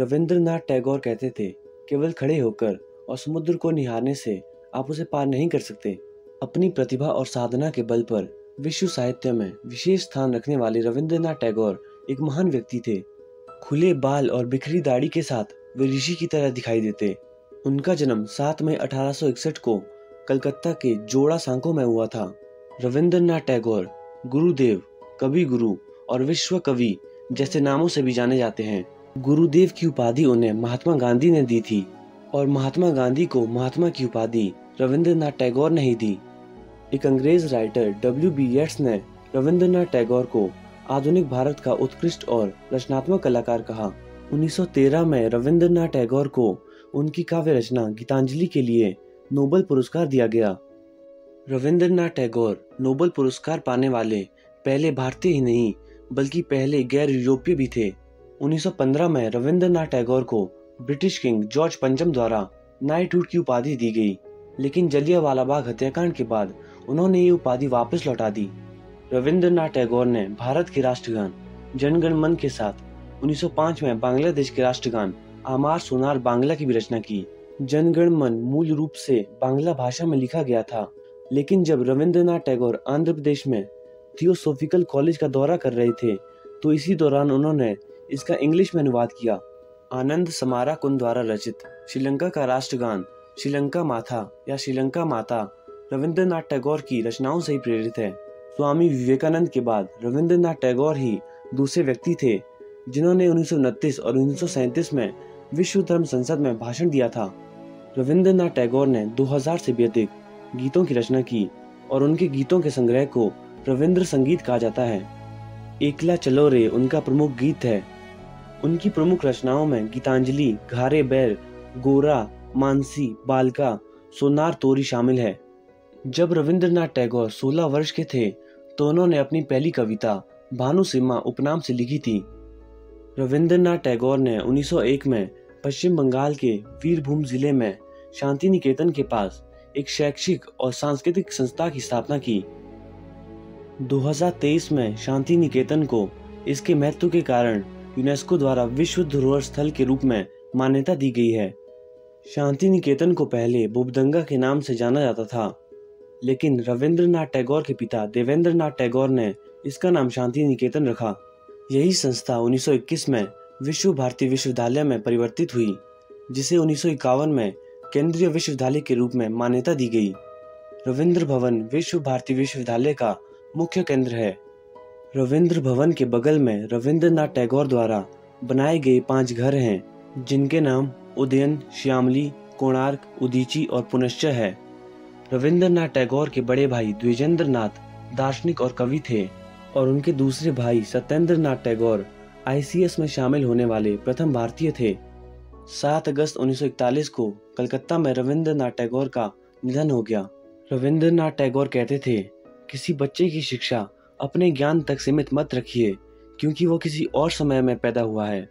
रविंद्रनाथ टैगोर कहते थे, केवल खड़े होकर और समुद्र को निहारने से आप उसे पार नहीं कर सकते। अपनी प्रतिभा और साधना के बल पर विश्व साहित्य में विशेष स्थान रखने वाले रविंद्रनाथ टैगोर एक महान व्यक्ति थे। खुले बाल और बिखरी दाढ़ी के साथ वे ऋषि की तरह दिखाई देते। उनका जन्म 7 मई 1861 को कलकत्ता के जोड़ा सांको में हुआ था। रविंद्रनाथ टैगोर गुरुदेव, कवि गुरु और विश्व कवि जैसे नामों से भी जाने जाते हैं। गुरुदेव की उपाधि उन्हें महात्मा गांधी ने दी थी और महात्मा गांधी को महात्मा की उपाधि रविंद्रनाथ टैगोर ने ही दी। एक अंग्रेज राइटर W.B. येट्स ने रविंद्रनाथ टैगोर को आधुनिक भारत का उत्कृष्ट और रचनात्मक कलाकार कहा। 1913 में रविंद्रनाथ टैगोर को उनकी काव्य रचना गीतांजलि के लिए नोबेल पुरस्कार दिया गया। रविंद्रनाथ टैगोर नोबेल पुरस्कार पाने वाले पहले भारतीय ही नहीं बल्कि पहले गैर यूरोपीय भी थे। 1915 में रविंद्रनाथ टैगोर को ब्रिटिश किंग जॉर्ज पंचम द्वारा नाइटहुड की उपाधि दी गई, लेकिन जलियांवाला बाग हत्याकांड के बाद उन्होंने ये उपाधि वापस लौटा दी। रविंद्रनाथ टैगोर ने भारत के राष्ट्रगान जन गण मन के साथ 1905 में बांग्लादेश के राष्ट्रगान आमार सोनार बांग्ला की भी रचना की। जन गण मन मूल रूप से बांग्ला भाषा में लिखा गया था, लेकिन जब रविंद्रनाथ टैगोर आंध्र प्रदेश में थियोसॉफिकल कॉलेज का दौरा कर रहे थे तो इसी दौरान उन्होंने इसका इंग्लिश में अनुवाद किया। आनंद समारा कुंद द्वारा रचित श्रीलंका का राष्ट्रगान श्रीलंका माथा या श्रीलंका माता रविंद्रनाथ टैगोर की रचनाओं से ही प्रेरित है। स्वामी विवेकानंद के बाद रविंद्रनाथ टैगोर ही दूसरे व्यक्ति थे जिन्होंने 1929 और 1937 में विश्व धर्म संसद में भाषण दिया था। रविंद्रनाथ टैगोर ने 2000 से भी अधिक गीतों की रचना की और उनके गीतों के संग्रह को रविंद्र संगीत कहा जाता है। एकला चलो रे उनका प्रमुख गीत है। उनकी प्रमुख रचनाओं में गीतांजलि, घारे बैर, गोरा, मानसी, बालका, सोनार तोरी शामिल है। जब रविंद्रनाथ टैगोर 16 वर्ष के थे तो उन्होंने अपनी पहली कविता भानु सिम्हा उपनाम से लिखी थी। रविंद्रनाथ टैगोर ने 1901 में पश्चिम बंगाल के वीरभूम जिले में शांति निकेतन के पास एक शैक्षिक और सांस्कृतिक संस्था की स्थापना की। 2023 में शांति निकेतन को इसके महत्व के कारण यूनेस्को द्वारा विश्व धरोहर स्थल के रूप में मान्यता दी गई है। शांति निकेतन को पहले बोबदंगा के नाम से जाना जाता था, लेकिन रविंद्रनाथ टैगोर के पिता देवेंद्रनाथ टैगोर ने इसका नाम शांति निकेतन रखा। यही संस्था 1921 में विश्व भारती विश्वविद्यालय में परिवर्तित हुई, जिसे 1951 में केंद्रीय विश्वविद्यालय के रूप में मान्यता दी गई। रविंद्र भवन विश्व भारती विश्वविद्यालय का मुख्य केंद्र है। रविंद्र भवन के बगल में रविंद्रनाथ टैगोर द्वारा बनाए गए 5 घर हैं, जिनके नाम उदयन, श्यामली, कोणार्क, उदीची और पुनश्च है। रविंद्रनाथ टैगोर के बड़े भाई द्विजेंद्र नाथ दार्शनिक और कवि थे और उनके दूसरे भाई सत्येंद्र नाथ टैगोर ICS में शामिल होने वाले प्रथम भारतीय थे। 7 अगस्त 1941 को कलकत्ता में रविंद्रनाथ टैगोर का निधन हो गया। रविंद्रनाथ टैगोर कहते थे, किसी बच्चे की शिक्षा अपने ज्ञान तक सीमित मत रखिए, क्योंकि वो किसी और समय में पैदा हुआ है।